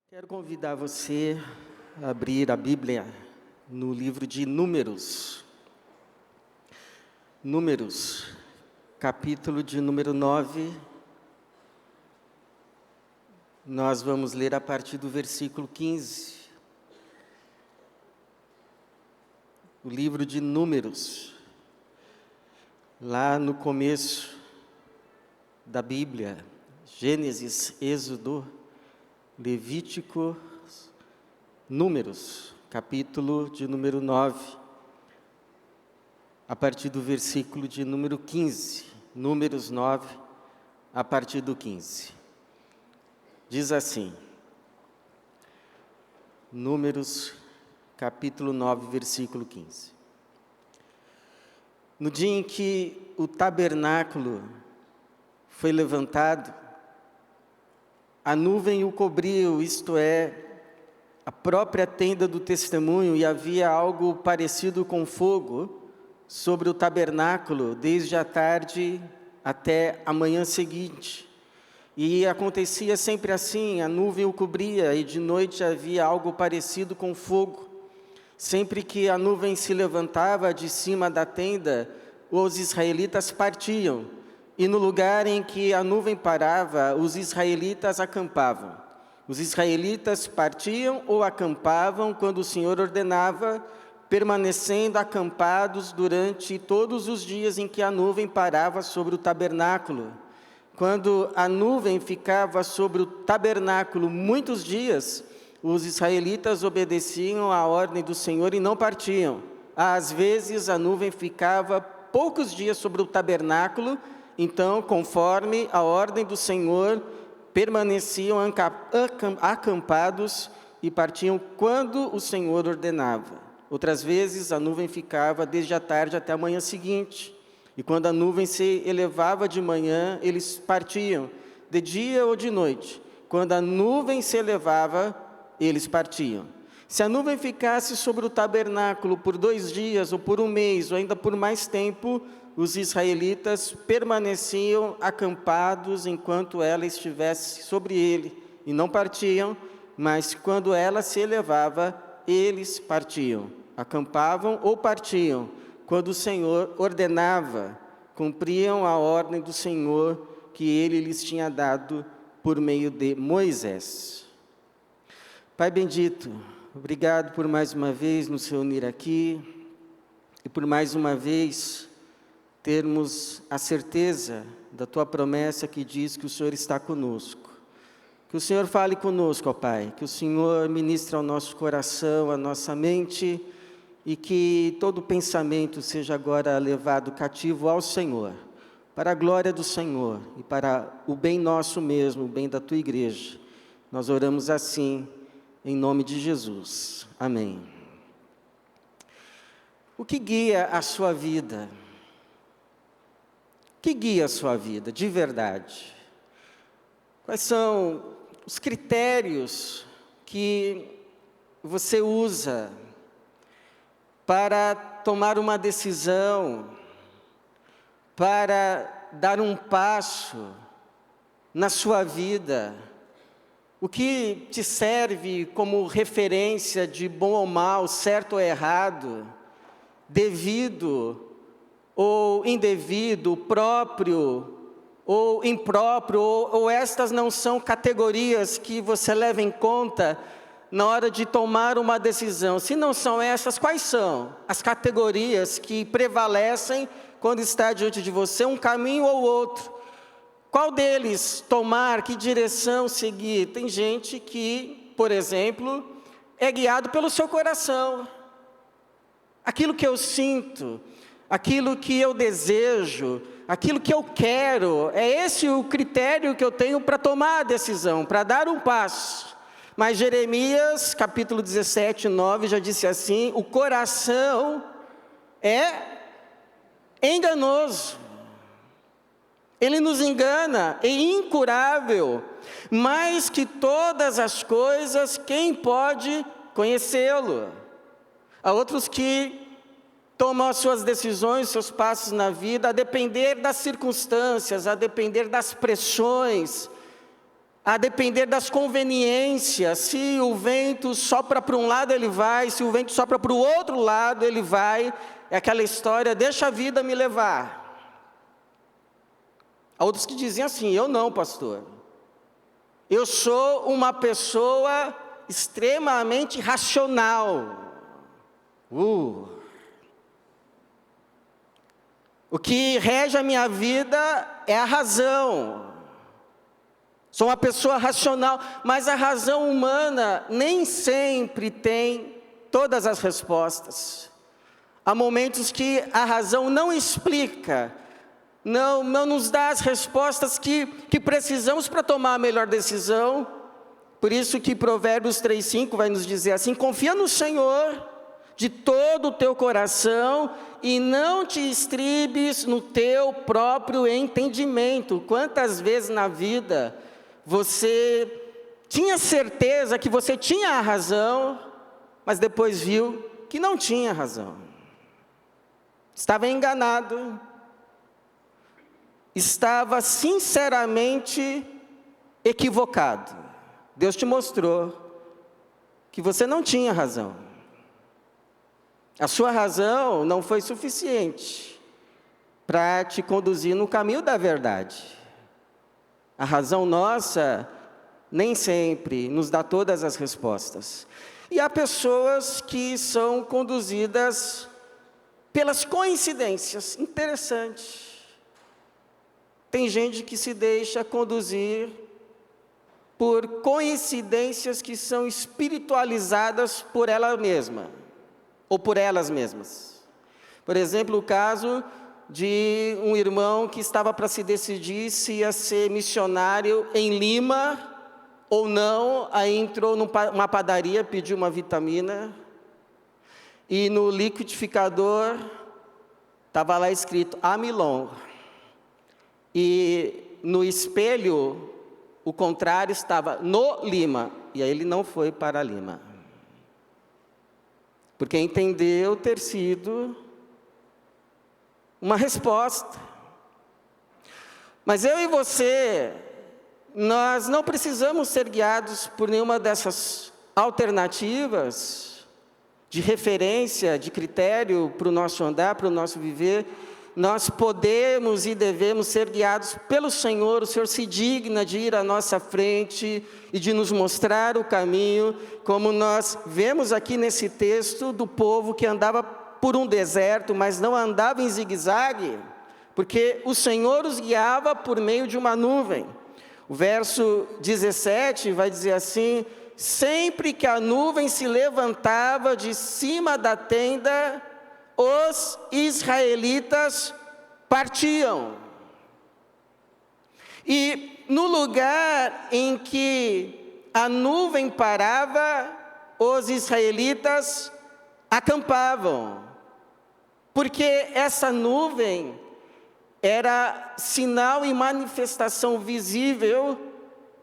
Quero convidar você a abrir a Bíblia no livro de Números. Números, capítulo de número 9. Nós vamos ler a partir do versículo 15. O livro de Números, lá no começo da Bíblia, Gênesis, Êxodo, Levítico, Números, capítulo de número 9, a partir do versículo de número 15. Números 9, a partir do 15. Diz assim, Números, capítulo 9, versículo 15. No dia em que o tabernáculo foi levantado, a nuvem o cobriu, isto é, a própria tenda do testemunho, e havia algo parecido com fogo sobre o tabernáculo, desde a tarde até a manhã seguinte. E acontecia sempre assim, a nuvem o cobria, e de noite havia algo parecido com fogo. Sempre que a nuvem se levantava de cima da tenda, os israelitas partiam. E no lugar em que a nuvem parava, os israelitas acampavam. Os israelitas partiam ou acampavam quando o Senhor ordenava, permanecendo acampados durante todos os dias em que a nuvem parava sobre o tabernáculo. Quando a nuvem ficava sobre o tabernáculo muitos dias, os israelitas obedeciam à ordem do Senhor e não partiam. Às vezes a nuvem ficava poucos dias sobre o tabernáculo. Então, conforme a ordem do Senhor, permaneciam acampados e partiam quando o Senhor ordenava. Outras vezes, a nuvem ficava desde a tarde até a manhã seguinte. E quando a nuvem se elevava de manhã, eles partiam, de dia ou de noite. Quando a nuvem se elevava, eles partiam. Se a nuvem ficasse sobre o tabernáculo por 2 dias, ou por 1 mês, ou ainda por mais tempo, os israelitas permaneciam acampados enquanto ela estivesse sobre ele, e não partiam, mas quando ela se elevava, eles partiam. Acampavam ou partiam, quando o Senhor ordenava, cumpriam a ordem do Senhor que ele lhes tinha dado por meio de Moisés. Pai bendito, obrigado por mais uma vez nos reunir aqui, e por mais uma vez termos a certeza da Tua promessa que diz que o Senhor está conosco. Que o Senhor fale conosco, ó Pai, que o Senhor ministre ao nosso coração, à nossa mente, e que todo pensamento seja agora levado cativo ao Senhor, para a glória do Senhor e para o bem nosso mesmo, o bem da Tua igreja. Nós oramos assim, em nome de Jesus. Amém. O que guia a sua vida? O que guia a sua vida, de verdade? Quais são os critérios que você usa para tomar uma decisão, para dar um passo na sua vida? O que te serve como referência de bom ou mal, certo ou errado, devido ou indevido, próprio ou impróprio, ou estas não são categorias que você leva em conta na hora de tomar uma decisão? Se não são essas, quais são as categorias que prevalecem quando está diante de você um caminho ou outro? Qual deles tomar, que direção seguir? Tem gente que, por exemplo, é guiado pelo seu coração. Aquilo que eu sinto, aquilo que eu desejo, aquilo que eu quero, é esse o critério que eu tenho para tomar a decisão, para dar um passo. Mas Jeremias, capítulo 17, 9, já disse assim: o coração é enganoso, ele nos engana, é incurável, mais que todas as coisas, quem pode conhecê-lo? Há outros que tomam as suas decisões, seus passos na vida, a depender das circunstâncias, a depender das pressões, a depender das conveniências. Se o vento sopra para um lado, ele vai, se o vento sopra para o outro lado, ele vai. É aquela história, deixa a vida me levar. Há outros que dizem assim, eu não, pastor. Eu sou uma pessoa extremamente racional. O que rege a minha vida é a razão. Sou uma pessoa racional, mas a razão humana nem sempre tem todas as respostas. Há momentos que a razão não explica, não nos dá as respostas que precisamos para tomar a melhor decisão. Por isso que Provérbios 3:5 vai nos dizer assim, confia no Senhor de todo o teu coração e não te estribes no teu próprio entendimento. Quantas vezes na vida você tinha certeza que você tinha a razão, mas depois viu que não tinha razão. Estava enganado. Estava sinceramente equivocado. Deus te mostrou que você não tinha razão. A sua razão não foi suficiente para te conduzir no caminho da verdade. A razão nossa nem sempre nos dá todas as respostas. E há pessoas que são conduzidas pelas coincidências. Interessante. Tem gente que se deixa conduzir por coincidências que são espiritualizadas por ela mesma, ou por elas mesmas. Por exemplo, o caso de um irmão que estava para se decidir se ia ser missionário em Lima ou não, aí entrou numa padaria, pediu uma vitamina, e no liquidificador estava lá escrito Amilon, e no espelho, o contrário estava no Lima, e aí ele não foi para Lima, porque entendeu ter sido uma resposta. Mas eu e você, nós não precisamos ser guiados por nenhuma dessas alternativas de referência, de critério para o nosso andar, para o nosso viver. Nós podemos e devemos ser guiados pelo Senhor. O Senhor se digna de ir à nossa frente e de nos mostrar o caminho, como nós vemos aqui nesse texto do povo que andava por um deserto, mas não andava em zigue-zague, porque o Senhor os guiava por meio de uma nuvem. O verso 17 vai dizer assim, sempre que a nuvem se levantava de cima da tenda, os israelitas partiam. E no lugar em que a nuvem parava, os israelitas acampavam. Porque essa nuvem era sinal e manifestação visível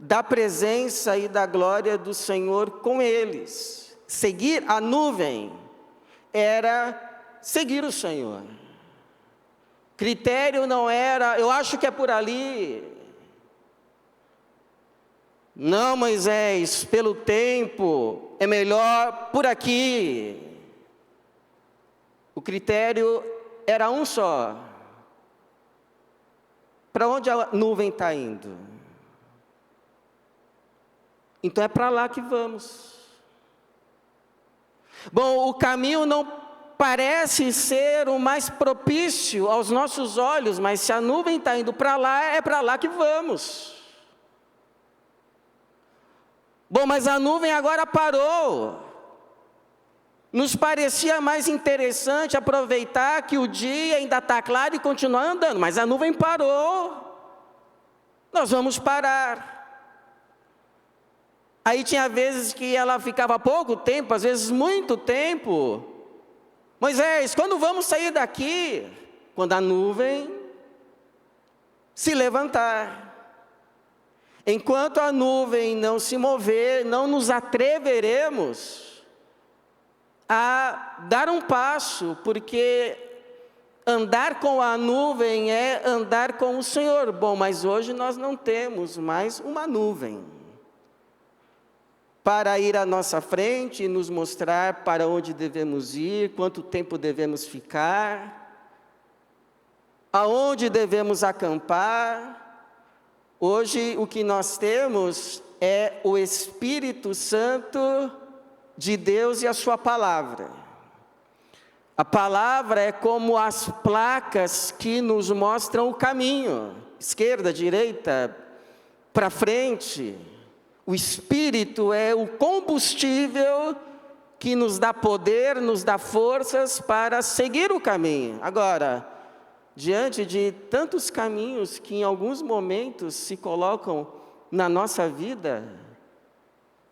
da presença e da glória do Senhor com eles. Seguir a nuvem era seguir o Senhor. Critério não era, eu acho que é por ali. Não, Moisés, pelo tempo, é melhor por aqui. O critério era um só. Para onde a nuvem está indo? Então é para lá que vamos. Bom, o caminho não parece ser o mais propício aos nossos olhos, mas se a nuvem está indo para lá, é para lá que vamos. Bom, mas a nuvem agora parou. Nos parecia mais interessante aproveitar que o dia ainda está claro e continuar andando, mas a nuvem parou. Nós vamos parar. Aí tinha vezes que ela ficava pouco tempo, às vezes muito tempo. Moisés, quando vamos sair daqui? Quando a nuvem se levantar. Enquanto a nuvem não se mover, não nos atreveremos a dar um passo, porque andar com a nuvem é andar com o Senhor. Bom, mas hoje nós não temos mais uma nuvem. para ir à nossa frente e nos mostrar para onde devemos ir, quanto tempo devemos ficar, aonde devemos acampar. Hoje o que nós temos é o Espírito Santo de Deus e a sua palavra. A palavra é como as placas que nos mostram o caminho, esquerda, direita, para frente. O Espírito é o combustível que nos dá poder, nos dá forças para seguir o caminho. Agora, diante de tantos caminhos que em alguns momentos se colocam na nossa vida,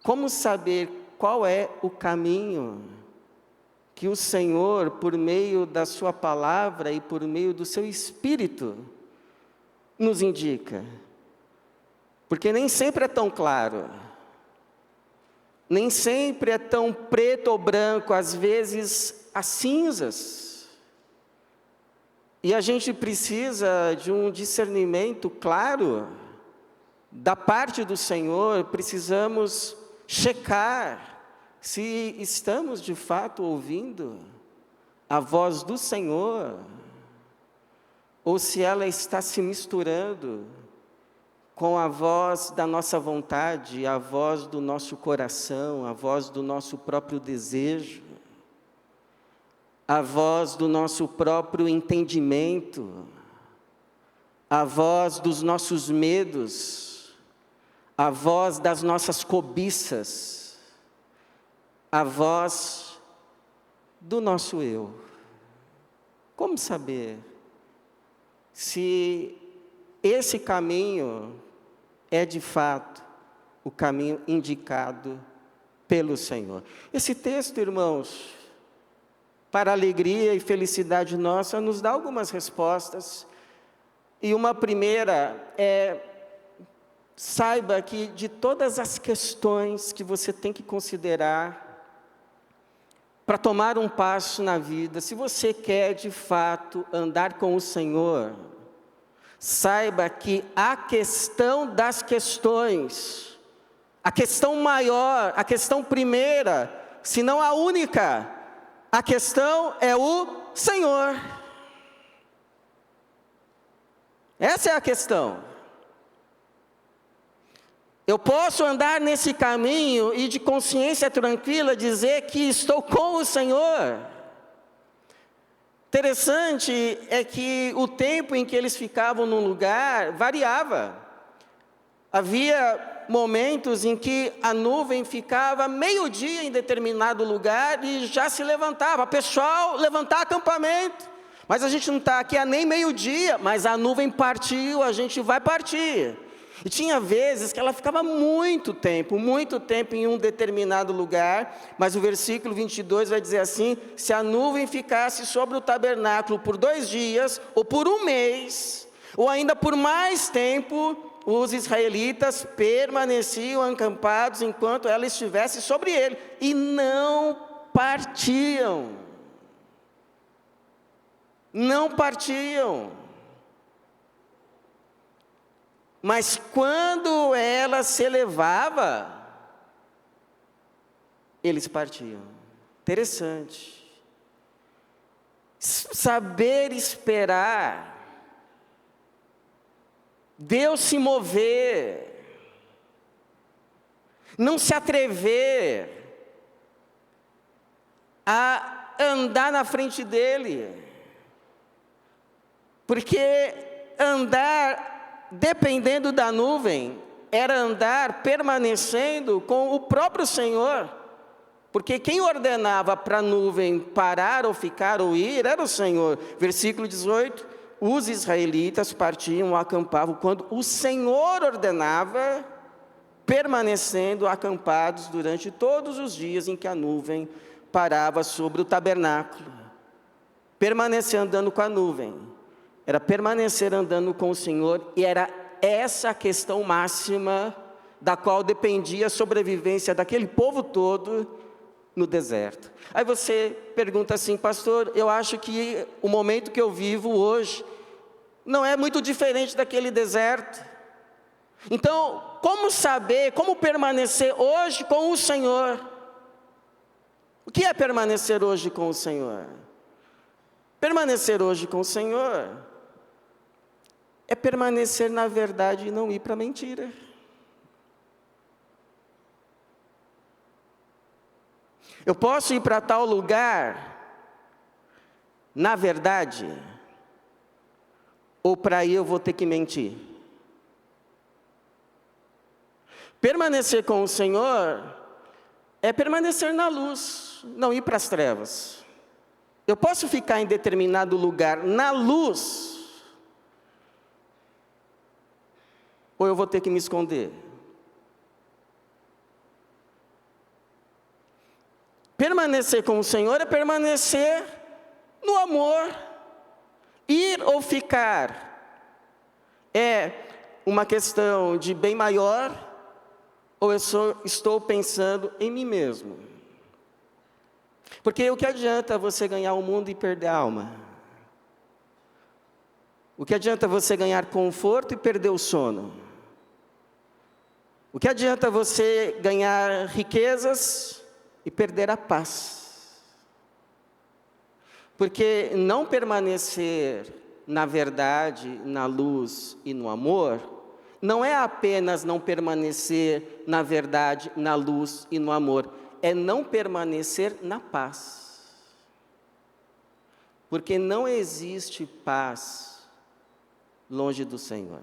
como saber qual é o caminho que o Senhor, por meio da sua palavra e por meio do seu Espírito, nos indica? Porque nem sempre é tão claro, nem sempre é tão preto ou branco, às vezes há cinzas. E a gente precisa de um discernimento claro da parte do Senhor. Precisamos checar se estamos de fato ouvindo a voz do Senhor, ou se ela está se misturando com a voz da nossa vontade, a voz do nosso coração, a voz do nosso próprio desejo, a voz do nosso próprio entendimento, a voz dos nossos medos, a voz das nossas cobiças, a voz do nosso eu. Como saber se esse caminho é de fato o caminho indicado pelo Senhor? Esse texto, irmãos, para alegria e felicidade nossa, nos dá algumas respostas. E uma primeira é: saiba que de todas as questões que você tem que considerar para tomar um passo na vida, se você quer de fato andar com o Senhor, saiba que a questão das questões, a questão maior, a questão primeira, se não a única, a questão é o Senhor. Essa é a questão. Eu posso andar nesse caminho e de consciência tranquila dizer que estou com o Senhor. Interessante é que o tempo em que eles ficavam num lugar variava. Havia momentos em que a nuvem ficava meio-dia em determinado lugar e já se levantava. Pessoal, levantar acampamento. Mas a gente não está aqui a nem meio-dia, mas a nuvem partiu, a gente vai partir. E tinha vezes que ela ficava muito tempo em um determinado lugar, mas o versículo 22 vai dizer assim: se a nuvem ficasse sobre o tabernáculo por 2 dias, ou por 1 mês, ou ainda por mais tempo, os israelitas permaneciam acampados enquanto ela estivesse sobre ele, e não partiam. Não partiam. Mas quando ela se elevava, eles partiam. Interessante. Saber esperar, Deus se mover, não se atrever a andar na frente dele, porque andar dependendo da nuvem era andar permanecendo com o próprio Senhor, porque quem ordenava para a nuvem parar ou ficar ou ir era o Senhor. Versículo 18: os israelitas partiam ou acampavam quando o Senhor ordenava, permanecendo acampados durante todos os dias em que a nuvem parava sobre o tabernáculo. Permanecer andando com a nuvem era permanecer andando com o Senhor, e era essa a questão máxima da qual dependia a sobrevivência daquele povo todo no deserto. Aí você pergunta assim: pastor, eu acho que o momento que eu vivo hoje não é muito diferente daquele deserto. Então, como saber, como permanecer hoje com o Senhor? O que é permanecer hoje com o Senhor? Permanecer hoje com o Senhor é permanecer na verdade e não ir para a mentira. Eu posso ir para tal lugar na verdade, ou para aí eu vou ter que mentir? Permanecer com o Senhor é permanecer na luz, não ir para as trevas. Eu posso ficar em determinado lugar na luz, ou eu vou ter que me esconder? Permanecer com o Senhor é permanecer no amor. Ir ou ficar é uma questão de bem maior, ou eu estou pensando em mim mesmo? Porque o que adianta você ganhar o mundo e perder a alma? O que adianta você ganhar conforto e perder o sono? O que adianta você ganhar riquezas e perder a paz? Porque não permanecer na verdade, na luz e no amor, não é apenas não permanecer na verdade, na luz e no amor, é não permanecer na paz. Porque não existe paz longe do Senhor.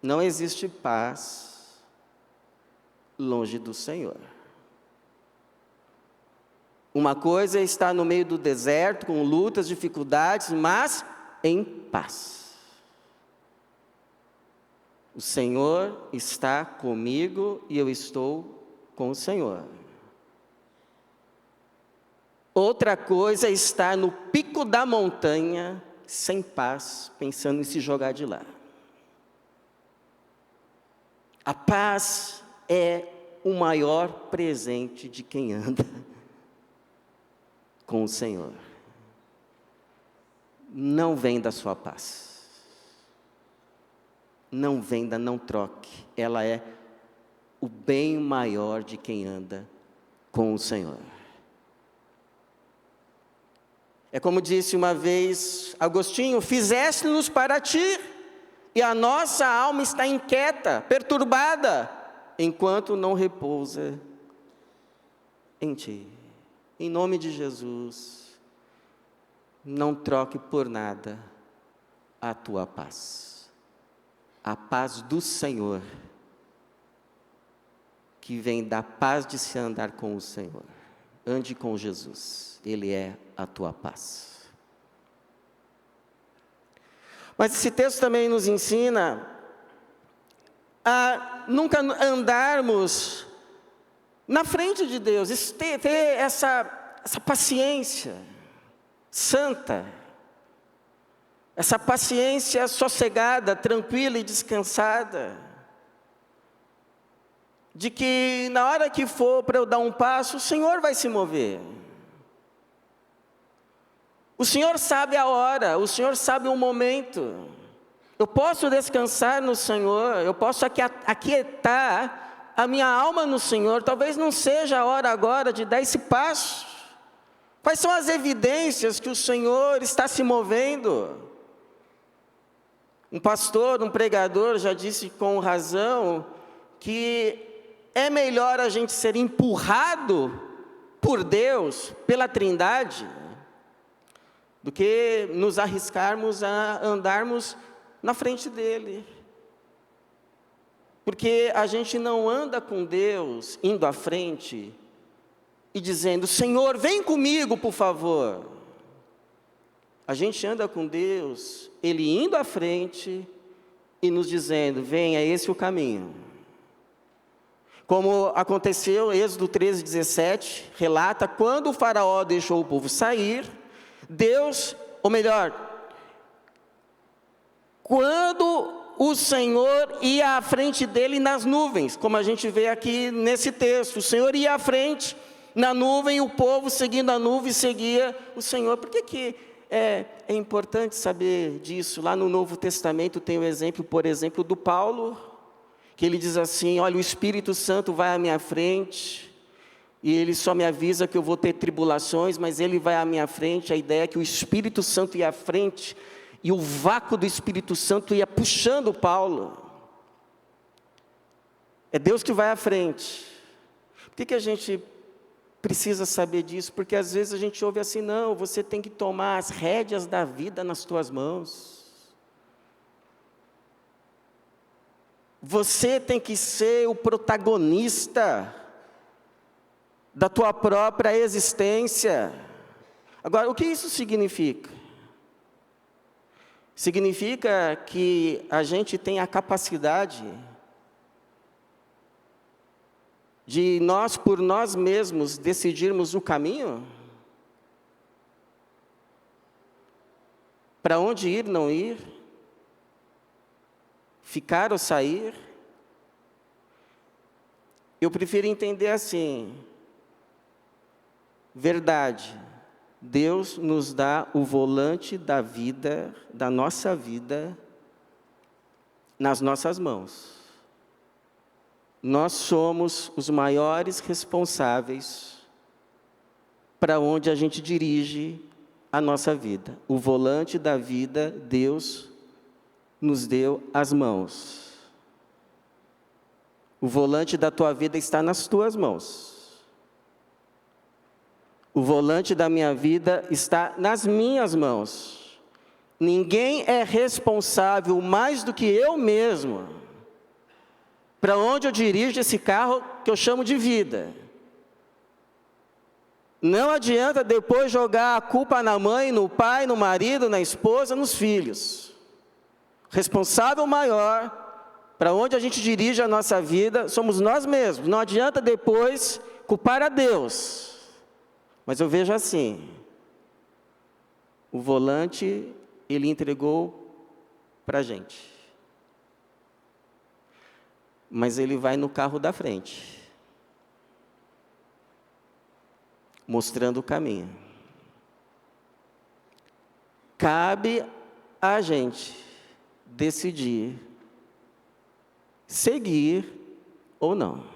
Não existe paz longe do Senhor. Uma coisa é estar no meio do deserto, com lutas, dificuldades, mas em paz. O Senhor está comigo e eu estou com o Senhor. Outra coisa é estar no pico da montanha, sem paz, pensando em se jogar de lá. A paz é o maior presente de quem anda com o Senhor. Não venda a sua paz. Não venda, não troque. Ela é o bem maior de quem anda com o Senhor. É como disse uma vez Agostinho: fizeste-nos para ti, e a nossa alma está inquieta, perturbada, enquanto não repousa em ti. Em nome de Jesus, não troque por nada a tua paz. A paz do Senhor, que vem da paz de se andar com o Senhor. Ande com Jesus, Ele é a tua paz. Mas esse texto também nos ensina a nunca andarmos na frente de Deus, ter essa paciência santa, essa paciência sossegada, tranquila e descansada, de que na hora que for para eu dar um passo, o Senhor vai se mover. O Senhor sabe a hora, o Senhor sabe o momento. Eu posso descansar no Senhor, eu posso aquietar a minha alma no Senhor. Talvez não seja a hora agora de dar esse passo. Quais são as evidências que o Senhor está se movendo? Um pastor, um pregador já disse com razão que é melhor a gente ser empurrado por Deus, pela Trindade, do que nos arriscarmos a andarmos na frente dEle. Porque a gente não anda com Deus indo à frente e dizendo: Senhor, vem comigo, por favor. A gente anda com Deus, Ele indo à frente e nos dizendo: venha, esse é o caminho. Como aconteceu, Êxodo 13:17, relata, quando o faraó deixou o povo sair, Deus, ou melhor, quando o Senhor ia à frente dele nas nuvens, como a gente vê aqui nesse texto, o Senhor ia à frente na nuvem, e o povo seguindo a nuvem seguia o Senhor. Por que é importante saber disso. Lá no Novo Testamento tem o exemplo, por exemplo, do Paulo, que ele diz assim: olha, o Espírito Santo vai à minha frente, e ele só me avisa que eu vou ter tribulações, mas ele vai à minha frente. A ideia é que o Espírito Santo ia à frente, e o vácuo do Espírito Santo ia puxando Paulo. É Deus que vai à frente. Por que a gente precisa saber disso? Porque às vezes a gente ouve assim: não, você tem que tomar as rédeas da vida nas tuas mãos. Você tem que ser o protagonista da tua própria existência. Agora, o que isso significa? Significa que a gente tem a capacidade de nós, por nós mesmos, decidirmos o caminho? Para onde ir, não ir? Ficar ou sair? Eu prefiro entender assim: verdade, Deus nos dá o volante da vida, da nossa vida, nas nossas mãos. Nós somos os maiores responsáveis para onde a gente dirige a nossa vida. O volante da vida, Deus nos deu às mãos. O volante da tua vida está nas tuas mãos. O volante da minha vida está nas minhas mãos. Ninguém é responsável mais do que eu mesmo para onde eu dirijo esse carro que eu chamo de vida. Não adianta depois jogar a culpa na mãe, no pai, no marido, na esposa, nos filhos. Responsável maior para onde a gente dirige a nossa vida somos nós mesmos. Não adianta depois culpar a Deus. Mas eu vejo assim: o volante Ele entregou para a gente, mas Ele vai no carro da frente, mostrando o caminho. Cabe a gente decidir seguir ou não.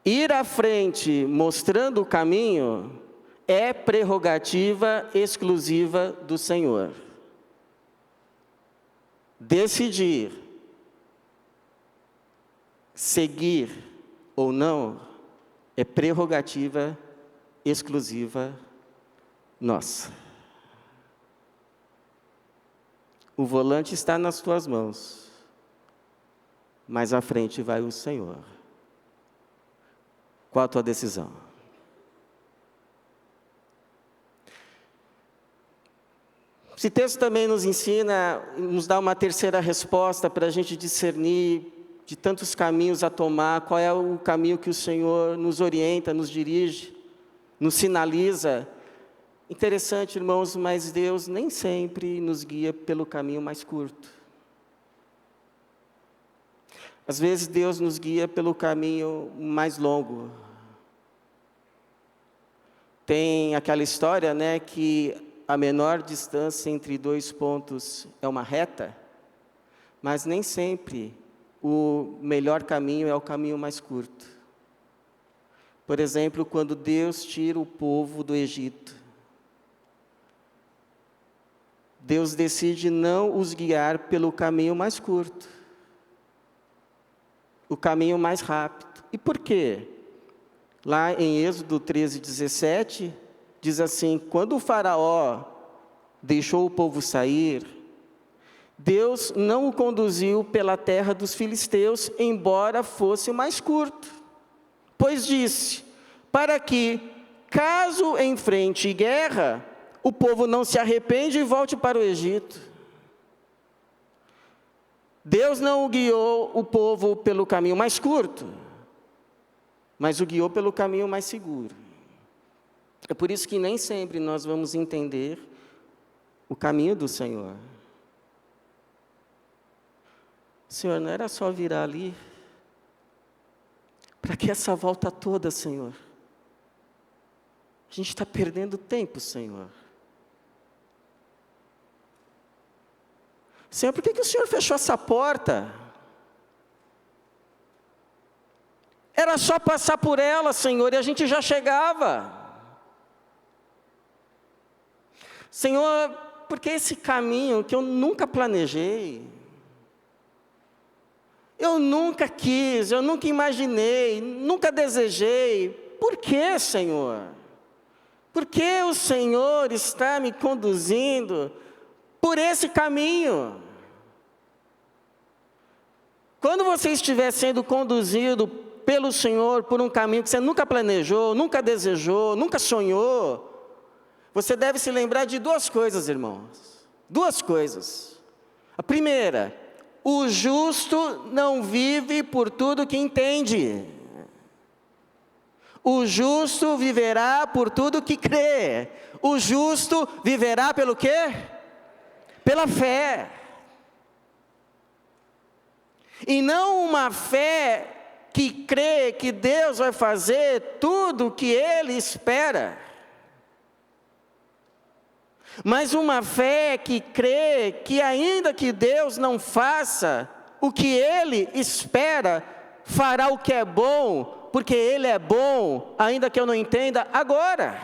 Ir à frente mostrando o caminho é prerrogativa exclusiva do Senhor. Decidir seguir ou não é prerrogativa exclusiva nossa. O volante está nas tuas mãos, mas à frente vai o Senhor. Qual a tua decisão? Esse texto também nos ensina, nos dá uma terceira resposta para a gente discernir de tantos caminhos a tomar, qual é o caminho que o Senhor nos orienta, nos dirige, nos sinaliza. Interessante, irmãos, mas Deus nem sempre nos guia pelo caminho mais curto. Às vezes Deus nos guia pelo caminho mais longo. Tem aquela história, né, que a menor distância entre dois pontos é uma reta, mas nem sempre o melhor caminho é o caminho mais curto. Por exemplo, quando Deus tira o povo do Egito, Deus decide não os guiar pelo caminho mais curto, o caminho mais rápido. E por quê? Lá em Êxodo 13:17, diz assim: quando o faraó deixou o povo sair, Deus não o conduziu pela terra dos filisteus, embora fosse o mais curto. Pois disse, para que, caso enfrente guerra, o povo não se arrepende e volte para o Egito. Deus não guiou o povo pelo caminho mais curto, mas o guiou pelo caminho mais seguro. É por isso que nem sempre nós vamos entender o caminho do Senhor. Senhor, não era só virar ali? Para que essa volta toda, Senhor? A gente está perdendo tempo, Senhor. Senhor, por que o Senhor fechou essa porta? Era só passar por ela, Senhor, e a gente já chegava. Senhor, porque esse caminho que eu nunca planejei, eu nunca quis, eu nunca imaginei, nunca desejei. Por que, Senhor? Por que o Senhor está me conduzindo por esse caminho? Quando você estiver sendo conduzido pelo Senhor por um caminho que você nunca planejou, nunca desejou, nunca sonhou, você deve se lembrar de duas coisas, irmãos. Duas coisas. A primeira, o justo não vive por tudo que entende. O justo viverá por tudo que crê. O justo viverá pelo quê? Pela fé. E não uma fé que crê que Deus vai fazer tudo o que Ele espera. Mas uma fé que crê que ainda que Deus não faça o que Ele espera, fará o que é bom, porque Ele é bom, ainda que eu não entenda agora.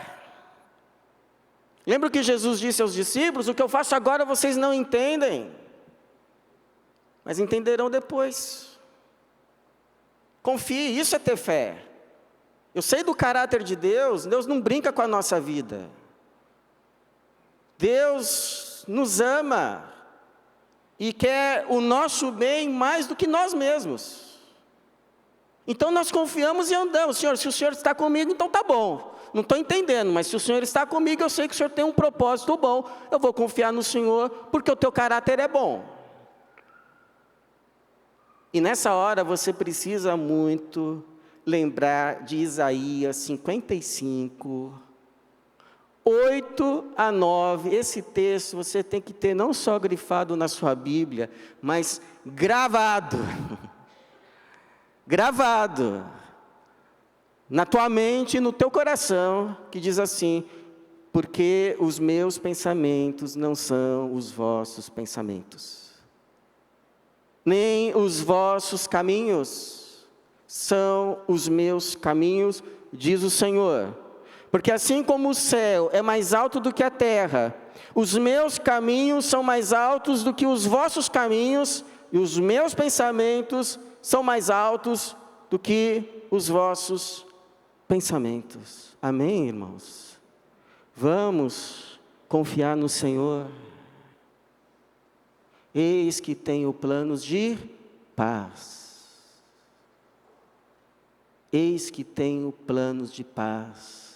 Lembra que Jesus disse aos discípulos: o que eu faço agora vocês não entendem, mas entenderão depois. Confie, isso é ter fé. Eu sei do caráter de Deus, Deus não brinca com a nossa vida. Deus nos ama e quer o nosso bem mais do que nós mesmos. Então nós confiamos e andamos. Senhor, se o Senhor está comigo, então está bom. Não estou entendendo, mas se o Senhor está comigo, eu sei que o Senhor tem um propósito bom. Eu vou confiar no Senhor, porque o teu caráter é bom. E nessa hora você precisa muito lembrar de Isaías 55, 8 a 9, esse texto você tem que ter não só grifado na sua Bíblia, mas gravado, gravado, na tua mente e no teu coração, que diz assim: porque os meus pensamentos não são os vossos pensamentos, nem os vossos caminhos são os meus caminhos, diz o Senhor. Porque assim como o céu é mais alto do que a terra, os meus caminhos são mais altos do que os vossos caminhos, e os meus pensamentos são mais altos do que os vossos pensamentos. Amém, irmãos? Vamos confiar no Senhor. Eis que tenho planos de paz. Eis que tenho planos de paz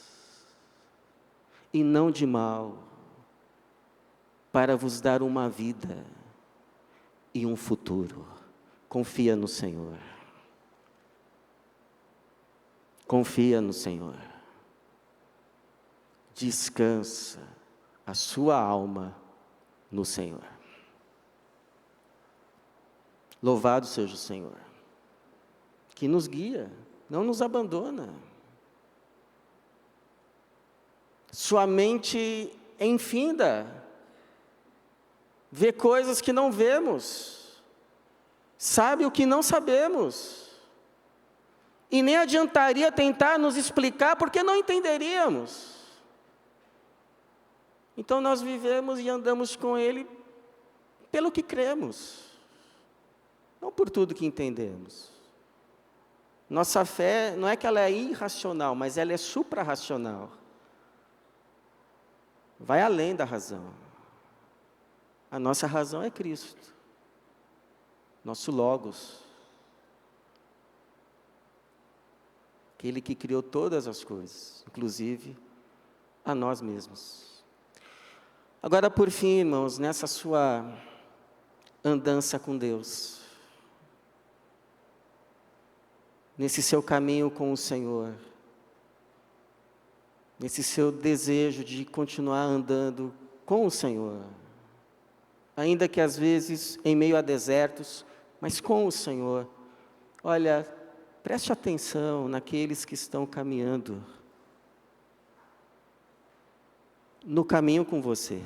e não de mal, para vos dar uma vida e um futuro. Confia no Senhor. Confia no Senhor. Descansa a sua alma no Senhor. Louvado seja o Senhor, que nos guia, não nos abandona. Sua mente é infinda, vê coisas que não vemos, sabe o que não sabemos, e nem adiantaria tentar nos explicar, porque não entenderíamos. Então nós vivemos e andamos com Ele pelo que cremos, não por tudo que entendemos. Nossa fé não é que ela é irracional, mas ela é suprarracional. Vai além da razão. A nossa razão é Cristo, nosso Logos, aquele que criou todas as coisas, inclusive a nós mesmos. Agora, por fim, irmãos, nessa sua andança com Deus, nesse seu caminho com o Senhor, nesse seu desejo de continuar andando com o Senhor, ainda que às vezes em meio a desertos, mas com o Senhor. Olha, preste atenção naqueles que estão caminhando no caminho com você.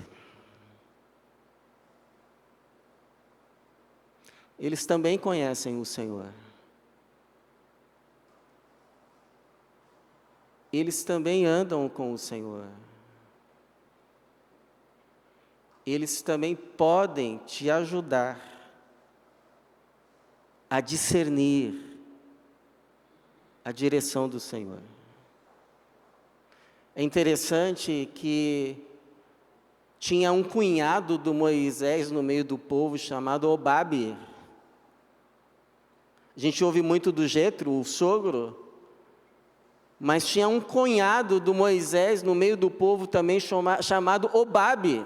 Eles também conhecem o Senhor. Eles também andam com o Senhor. Eles também podem te ajudar a discernir a direção do Senhor. É interessante que tinha um cunhado do Moisés no meio do povo chamado Obabe. A gente ouve muito do Jetro, o sogro, mas tinha um cunhado do Moisés no meio do povo também chamado Obabe.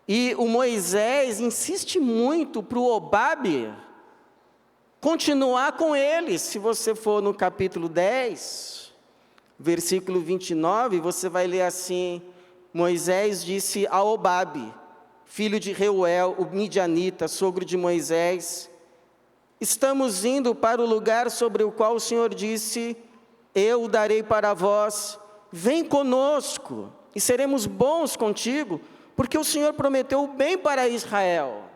E o Moisés insiste muito para o Obabe continuar com ele. Se você for no capítulo 10, versículo 29, você vai ler assim: Moisés disse a Obabe, filho de Reuel, o midianita, sogro de Moisés: estamos indo para o lugar sobre o qual o Senhor disse, eu o darei para vós, vem conosco e seremos bons contigo, porque o Senhor prometeu o bem para Israel.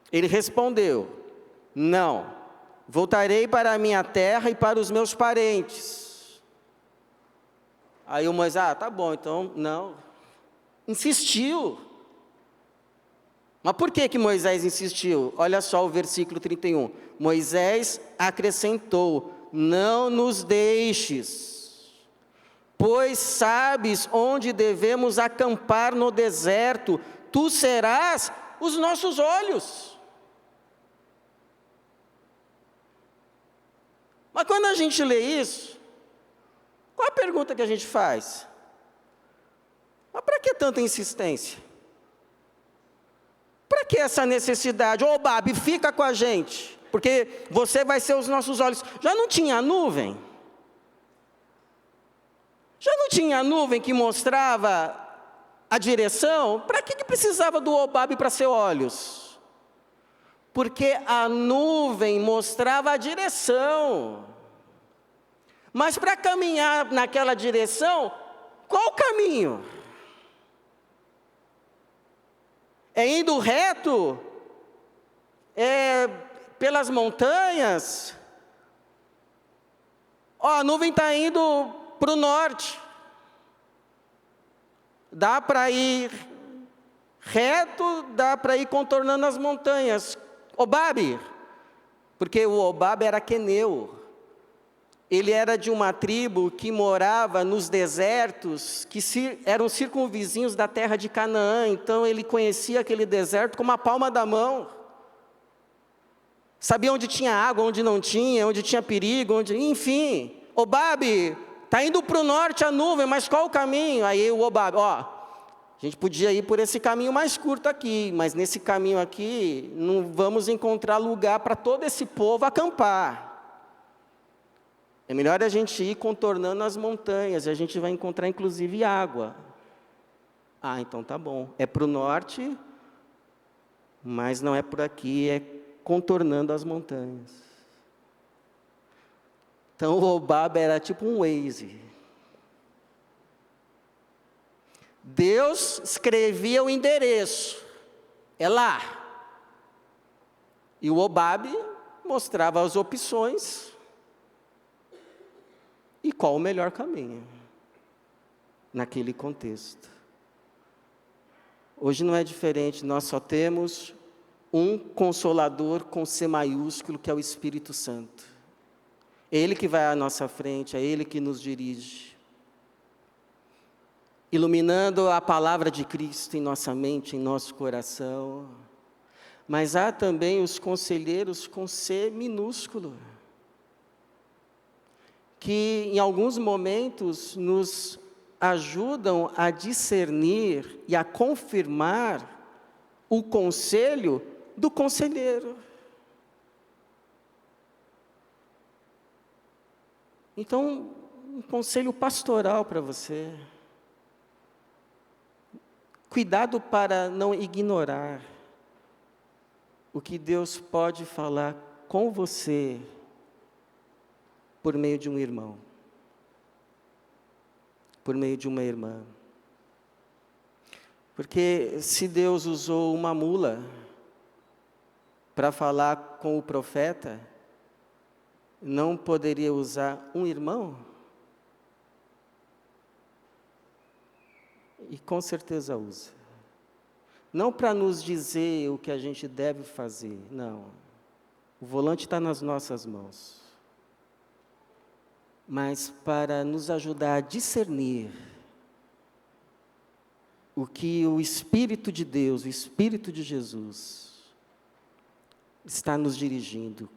Ele respondeu: não, voltarei para a minha terra e para os meus parentes. Aí o Moisés, tá bom, então, não. Insistiu. Mas por que Moisés insistiu? Olha só o versículo 31. Moisés acrescentou: não nos deixes, pois sabes onde devemos acampar no deserto, tu serás os nossos olhos. Mas quando a gente lê isso, qual a pergunta que a gente faz? Mas para que tanta insistência? Para que essa necessidade? Ô Babi, fica com a gente, porque você vai ser os nossos olhos. Já não tinha nuvem? Já não tinha nuvem que mostrava a direção? Para que precisava do Obabe para ser olhos? Porque a nuvem mostrava a direção. Mas para caminhar naquela direção, qual o caminho? É indo reto? É pelas montanhas? A nuvem está indo para o norte. Dá para ir reto, dá para ir contornando as montanhas. Obabe, porque o Obabe era queneu. Ele era de uma tribo que morava nos desertos, que eram circunvizinhos da terra de Canaã. Então ele conhecia aquele deserto como a palma da mão. Sabia onde tinha água, onde não tinha, onde tinha perigo, enfim. Obabe, está indo para o norte a nuvem, mas qual o caminho? Aí o Obabe, a gente podia ir por esse caminho mais curto aqui, mas nesse caminho aqui não vamos encontrar lugar para todo esse povo acampar. É melhor a gente ir contornando as montanhas, e a gente vai encontrar inclusive água. Então tá bom. É para o norte, mas não é por aqui, é contornando as montanhas. Então o Obabe era tipo um Waze. Deus escrevia o endereço, é lá. E o Obabe mostrava as opções e qual o melhor caminho naquele contexto. Hoje não é diferente, nós só temos um Consolador com C maiúsculo, que é o Espírito Santo. É Ele que vai à nossa frente, é Ele que nos dirige, iluminando a palavra de Cristo em nossa mente, em nosso coração. Mas há também os conselheiros com C minúsculo, que em alguns momentos nos ajudam a discernir e a confirmar o conselho do conselheiro. Então, um conselho pastoral para você. Cuidado para não ignorar o que Deus pode falar com você por meio de um irmão. por meio de uma irmã. Porque se Deus usou uma mula para falar com o profeta, não poderia usar um irmão? E com certeza usa. Não para nos dizer o que a gente deve fazer, não. O volante está nas nossas mãos. Mas para nos ajudar a discernir o que o Espírito de Deus, o Espírito de Jesus, está nos dirigindo,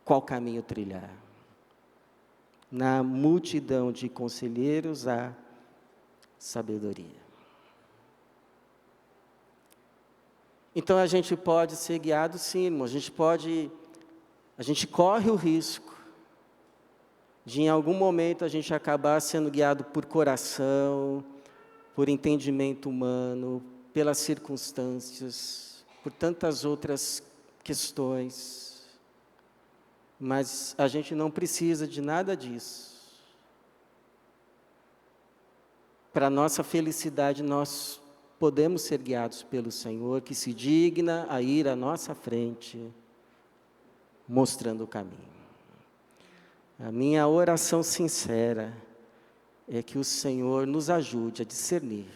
qual caminho trilhar. Na multidão de conselheiros há sabedoria. Então a gente pode ser guiado sim, irmão. A gente corre o risco de em algum momento a gente acabar sendo guiado por coração, por entendimento humano, pelas circunstâncias, por tantas outras questões. Mas a gente não precisa de nada disso. Para nossa felicidade, nós podemos ser guiados pelo Senhor, que se digna a ir à nossa frente, mostrando o caminho. A minha oração sincera é que o Senhor nos ajude a discernir,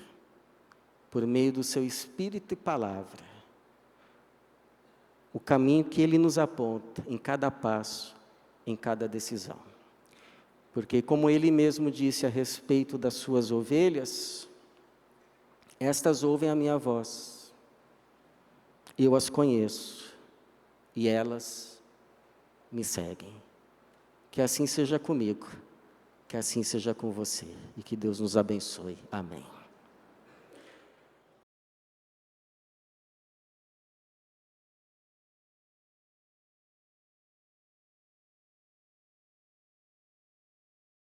por meio do seu Espírito e Palavra, o caminho que Ele nos aponta em cada passo, em cada decisão. Porque, como Ele mesmo disse a respeito das suas ovelhas, estas ouvem a minha voz, eu as conheço, e elas me seguem. Que assim seja comigo, que assim seja com você, e que Deus nos abençoe. Amém.